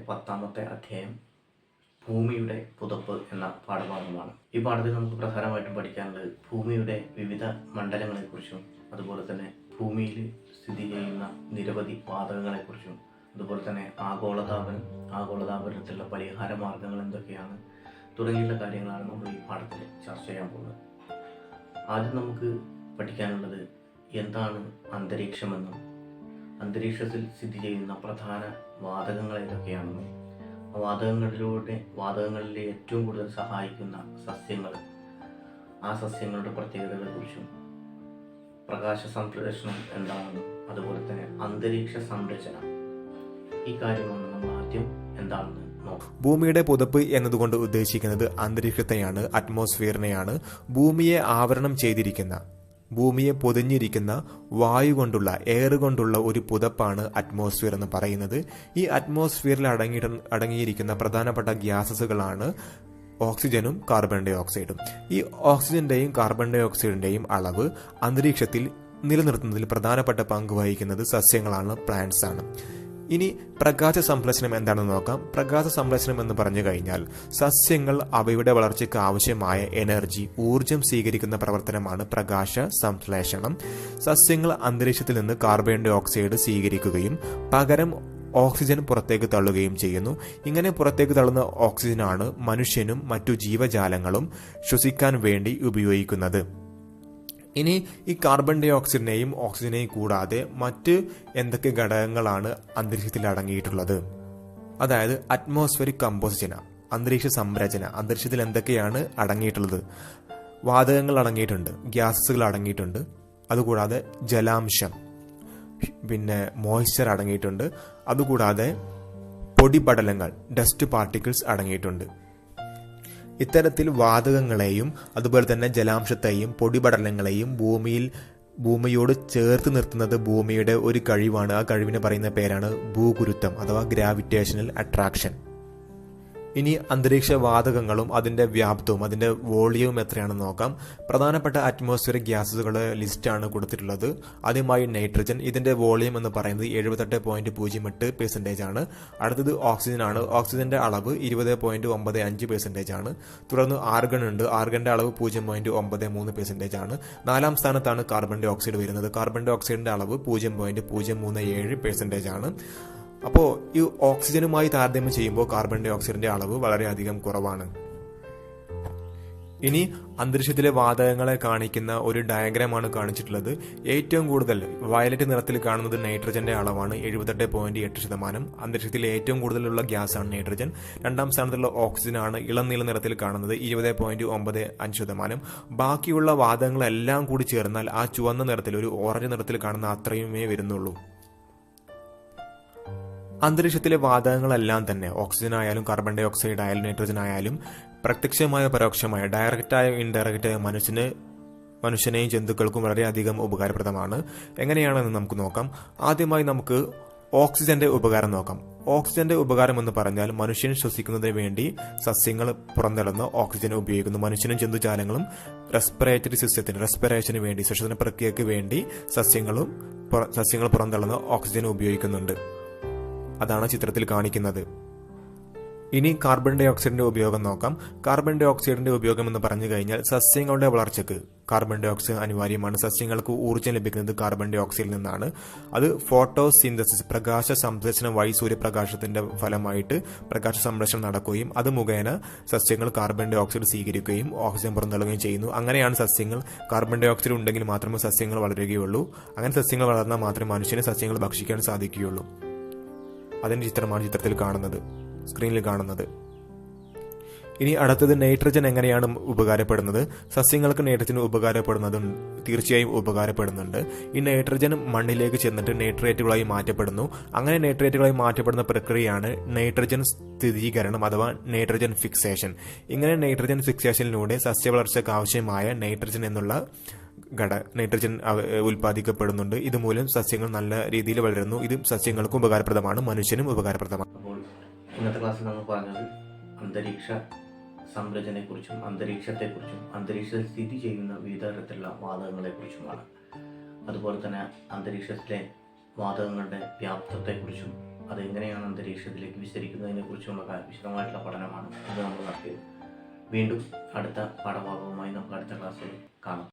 10-ാമത്തെ അധ്യായം ഭൂമിയുടെ പുതപ്പ് എന്ന പാഠഭാഗമാണ്. ഈ പാഠത്തിൽ നമുക്ക് പ്രധാനമായിട്ടും പഠിക്കാനുള്ളത് ഭൂമിയുടെ വിവിധ മണ്ഡലങ്ങളെക്കുറിച്ചും അതുപോലെ തന്നെ ഭൂമിയിൽ സ്ഥിതി ചെയ്യുന്ന നിരവധി വാതകങ്ങളെക്കുറിച്ചും അതുപോലെ തന്നെ ആഗോളതാപനത്തിലുള്ള പരിഹാര മാർഗങ്ങൾ എന്തൊക്കെയാണ് തുടങ്ങിയുള്ള കാര്യങ്ങളാണ് നമ്മൾ ഈ പാഠത്തിൽ ചർച്ച ചെയ്യാൻ പോകുന്നത്. ആദ്യം നമുക്ക് പഠിക്കാനുള്ളത് എന്താണ് അന്തരീക്ഷമെന്നും അന്തരീക്ഷത്തിൽ സ്ഥിതി ചെയ്യുന്ന പ്രധാന വാതകങ്ങൾ ഏതൊക്കെയാണെന്നും വാതകങ്ങളിലെ ഏറ്റവും കൂടുതൽ സഹായിക്കുന്ന സസ്യങ്ങൾ, ആ സസ്യങ്ങളുടെ പ്രത്യേകതകളെക്കുറിച്ചും പ്രകാശ സംശ്ലേഷണം എന്താണെന്നും അതുപോലെ തന്നെ അന്തരീക്ഷ സംരചന, ഈ കാര്യമാണ് നമ്മൾ ആദ്യം എന്താണെന്ന് നോക്കാം. ഭൂമിയുടെ പുതപ്പ് എന്നതുകൊണ്ട് ഉദ്ദേശിക്കുന്നത് അന്തരീക്ഷത്തെയാണ്, അറ്റ്മോസ്ഫിയറിനെയാണ്. ഭൂമിയെ ആവരണം ചെയ്തിരിക്കുന്ന, ഭൂമിയെ പൊതിഞ്ഞിരിക്കുന്ന വായു കൊണ്ടുള്ള, എയർ കൊണ്ടുള്ള ഒരു പുതപ്പാണ് അറ്റ്മോസ്ഫിയർ എന്ന് പറയുന്നത്. ഈ അറ്റ്മോസ്ഫിയറിൽ അടങ്ങിയിരിക്കുന്ന പ്രധാനപ്പെട്ട ഗ്യാസസുകളാണ് ഓക്സിജനും കാർബൺ ഡൈ ഓക്സൈഡും. ഈ ഓക്സിജന്റെയും കാർബൺ ഡൈ ഓക്സൈഡിന്റെയും അളവ് അന്തരീക്ഷത്തിൽ നിലനിർത്തുന്നതിൽ പ്രധാനപ്പെട്ട പങ്ക് വഹിക്കുന്നത് സസ്യങ്ങളാണ്, പ്ലാന്റ്സ് ആണ്. ഇനി പ്രകാശ സംശ്ലേഷണം എന്താണെന്ന് നോക്കാം. പ്രകാശ സംശ്ലേഷണം എന്ന് പറഞ്ഞു കഴിഞ്ഞാൽ സസ്യങ്ങൾ അവയുടെ വളർച്ചയ്ക്ക് ആവശ്യമായ എനർജി, ഊർജം സ്വീകരിക്കുന്ന പ്രവർത്തനമാണ് പ്രകാശ സംശ്ലേഷണം. സസ്യങ്ങൾ അന്തരീക്ഷത്തിൽ നിന്ന് കാർബൺ ഡൈ ഓക്സൈഡ് സ്വീകരിക്കുകയും പകരം ഓക്സിജൻ പുറത്തേക്ക് തള്ളുകയും ചെയ്യുന്നു. ഇങ്ങനെ പുറത്തേക്ക് തള്ളുന്ന ഓക്സിജനാണ് മനുഷ്യനും മറ്റു ജീവജാലങ്ങളും ശ്വസിക്കാൻ വേണ്ടി ഉപയോഗിക്കുന്നത്. ഇനി ഈ കാർബൺ ഡൈ ഓക്സൈഡിനെയും ഓക്സിജനെയും കൂടാതെ മറ്റ് എന്തൊക്കെ ഘടകങ്ങളാണ് അന്തരീക്ഷത്തിൽ അടങ്ങിയിട്ടുള്ളത്? അതായത് അറ്റ്മോസ്ഫിയറിക് കമ്പോസിഷൻ, അന്തരീക്ഷ സംരചന, അന്തരീക്ഷത്തിൽ എന്തൊക്കെയാണ് അടങ്ങിയിട്ടുള്ളത്? വാതകങ്ങൾ അടങ്ങിയിട്ടുണ്ട്, ഗ്യാസസുകൾ അടങ്ങിയിട്ടുണ്ട്, അതുകൂടാതെ ജലാംശം, പിന്നെ മോയ്സ്ചർ അടങ്ങിയിട്ടുണ്ട്, അതുകൂടാതെ പൊടിപടലങ്ങൾ, ഡസ്റ്റ് പാർട്ടിക്കിൾസ് അടങ്ങിയിട്ടുണ്ട്. ഇത്തരത്തിൽ വാതകങ്ങളെയും അതുപോലെ തന്നെ ജലാംശത്തെയും പൊടിപടലങ്ങളെയും ഭൂമിയോട് ചേർത്ത് നിർത്തുന്നത് ഭൂമിയുടെ ഒരു കഴിവാണ്. ആ കഴിവിനെ പറയുന്ന പേരാണ് ഭൂഗുരുത്വം അഥവാ ഗ്രാവിറ്റേഷണൽ അട്രാക്ഷൻ. ഇനി അന്തരീക്ഷ വാതകങ്ങളും അതിന്റെ വ്യാപ്തവും അതിന്റെ വോളിയവും എത്രയാണെന്ന് നോക്കാം. പ്രധാനപ്പെട്ട അറ്റ്മോസ്ഫിയറിക് ഗ്യാസസുകളുടെ ലിസ്റ്റാണ് കൊടുത്തിട്ടുള്ളത്. ആദ്യമായി നൈട്രജൻ, ഇതിന്റെ വോളിയം എന്ന് പറയുന്നത് 78.08% ആണ്. അടുത്തത് ഓക്സിജൻ ആണ്. ഓക്സിജന്റെ അളവ് 20.95% ആണ്. തുടർന്ന് ആർഗൺ ഉണ്ട്. ആർഗന്റെ അളവ് 0.93% ആണ്. 4-ാം സ്ഥാനത്താണ് കാർബൺ ഡൈ ഓക്സൈഡ് വരുന്നത്. കാർബൺ ഡൈ ഓക്സൈഡിന്റെ അളവ് 0.037% ആണ്. അപ്പോൾ ഈ ഓക്സിജനുമായി താരതമ്യം ചെയ്യുമ്പോൾ കാർബൺ ഡൈ ഓക്സൈഡിന്റെ അളവ് വളരെയധികം കുറവാണ്. ഇനി അന്തരീക്ഷത്തിലെ വാതകങ്ങളെ കാണിക്കുന്ന ഒരു ഡയഗ്രാമാണ് കാണിച്ചിട്ടുള്ളത്. ഏറ്റവും കൂടുതൽ വയലറ്റ് നിറത്തിൽ കാണുന്നത് നൈട്രജന്റെ അളവാണ്, 78.8%. അന്തരീക്ഷത്തിൽ ഏറ്റവും കൂടുതലുള്ള ഗ്യാസ് ആണ് നൈട്രജൻ. 2-ാം സ്ഥാനത്തുള്ള ഓക്സിജൻ ആണ് ഇളം നീല നിറത്തിൽ കാണുന്നത്, 20.95%. ബാക്കിയുള്ള വാതകങ്ങളെല്ലാം കൂടി ചേർന്നാൽ ആ ചുവന്ന നിറത്തിൽ, ഒരു ഓറഞ്ച് നിറത്തിൽ കാണുന്ന അത്രയുമേ വരുന്നുള്ളൂ. അന്തരീക്ഷത്തിലെ വാതകങ്ങളെല്ലാം തന്നെ, ഓക്സിജൻ ആയാലും കാർബൺ ഡൈ ഓക്സൈഡ് ആയാലും നൈട്രജൻ ആയാലും, പ്രത്യക്ഷമായ പരോക്ഷമായ, ഡയറക്റ്റായ ഇൻഡയറക്റ്റായ മനുഷ്യനെയും ജന്തുക്കൾക്കും വളരെയധികം ഉപകാരപ്രദമാണ്. എങ്ങനെയാണെന്ന് നമുക്ക് നോക്കാം. ആദ്യമായി നമുക്ക് ഓക്സിജന്റെ ഉപകാരം നോക്കാം. ഓക്സിജന്റെ ഉപകാരം എന്ന് പറഞ്ഞാൽ മനുഷ്യൻ ശ്വസിക്കുന്നതിന് വേണ്ടി സസ്യങ്ങൾ പുറന്തള്ളുന്ന ഓക്സിജൻ ഉപയോഗിക്കുന്നു. മനുഷ്യനും ജന്തുജാലങ്ങളും റെസ്പിറേറ്ററി സിസ്റ്റത്തിന്, റെസ്പിറേഷന് വേണ്ടി, ശ്വസന പ്രക്രിയക്ക് വേണ്ടി സസ്യങ്ങൾ പുറന്തള്ളുന്ന ഓക്സിജൻ ഉപയോഗിക്കുന്നുണ്ട്. അതാണ് ചിത്രത്തിൽ കാണിക്കുന്നത്. ഇനി കാർബൺ ഡൈ ഓക്സൈഡിന്റെ ഉപയോഗം നോക്കാം. കാർബൺ ഡൈ ഓക്സൈഡിന്റെ ഉപയോഗം എന്ന് പറഞ്ഞു കഴിഞ്ഞാൽ സസ്യങ്ങളുടെ വളർച്ചയ്ക്ക് കാർബൺ ഡൈ ഓക്സൈഡ് അനിവാര്യമാണ്. സസ്യങ്ങൾക്ക് ഊർജ്ജം ലഭിക്കുന്നത് കാർബൺ ഡൈ ഓക്സൈഡിൽ നിന്നാണ്. അത് ഫോട്ടോസിന്തസിസ്, പ്രകാശ സംശ്ലേഷണം വഴി സൂര്യപ്രകാശത്തിന്റെ ഫലമായിട്ട് പ്രകാശ സംശ്ലേഷണം നടക്കുകയും അത് മുഖേന സസ്യങ്ങൾ കാർബൺ ഡൈ ഓക്സൈഡ് സ്വീകരിക്കുകയും ഓക്സിജൻ പുറന്തള്ളുകയും ചെയ്യുന്നു. അങ്ങനെയാണ് സസ്യങ്ങൾ, കാർബൺ ഡൈ ഓക്സൈഡ് ഉണ്ടെങ്കിൽ മാത്രമേ സസ്യങ്ങൾ വളരുകയുള്ളൂ. അങ്ങനെ സസ്യങ്ങൾ വളർന്നാൽ മാത്രമേ മനുഷ്യന് സസ്യങ്ങൾ ഭക്ഷിക്കാൻ സാധിക്കുകയുള്ളൂ. അതിന്റെ ചിത്രമാണ് ചിത്രത്തിൽ കാണുന്നത്, സ്ക്രീനിൽ കാണുന്നത്. ഇനി അടുത്തത് നൈട്രജൻ എങ്ങനെയാണ് ഉപകാരപ്പെടുന്നത്? സസ്യങ്ങൾക്ക് നൈട്രജൻ തീർച്ചയായും ഉപകാരപ്പെടുന്നുണ്ട്. ഈ നൈട്രജൻ മണ്ണിലേക്ക് ചെന്നിട്ട് നൈട്രേറ്റുകളായി മാറ്റപ്പെടുന്നു. അങ്ങനെ നൈട്രേറ്റുകളായി മാറ്റപ്പെടുന്ന പ്രക്രിയയാണ് നൈട്രജൻ സ്ഥിരീകരണം അഥവാ നൈട്രജൻ ഫിക്സേഷൻ. ഇങ്ങനെ നൈട്രജൻ ഫിക്സേഷനിലൂടെ സസ്യവളർച്ചയ്ക്ക് ആവശ്യമായ നൈട്രജൻ എന്നുള്ള നൈട്രജൻ ഉൽപ്പാദിക്കപ്പെടുന്നുണ്ട്. ഇതുമൂലം സസ്യങ്ങൾ നല്ല രീതിയിൽ വളരുന്നു. ഇത് സസ്യങ്ങൾക്കും ഉപകാരപ്രദമാണ്, മനുഷ്യനും ഉപകാരപ്രദമാണ്. അപ്പോൾ ഇന്നത്തെ ക്ലാസ്സിൽ നമ്മൾ പറഞ്ഞത് അന്തരീക്ഷ സംരചനയെക്കുറിച്ചും അന്തരീക്ഷത്തെക്കുറിച്ചും അന്തരീക്ഷത്തിൽ സ്ഥിതി ചെയ്യുന്ന വിവിധ തരത്തിലുള്ള വാതകങ്ങളെക്കുറിച്ചുമാണ്. അതുപോലെ തന്നെ അന്തരീക്ഷത്തിലെ വാതകങ്ങളുടെ വ്യാപ്തത്തെക്കുറിച്ചും അതെങ്ങനെയാണ് അന്തരീക്ഷത്തിലേക്ക് വിസ്തരിക്കുന്നതിനെ കുറിച്ചുള്ള വിശദമായിട്ടുള്ള പഠനമാണ് ഇത് നമ്മൾ നടത്തിയത്. വീണ്ടും അടുത്ത പാഠഭാഗവുമായി നമുക്ക് അടുത്ത ക്ലാസ്സിൽ കാണാം.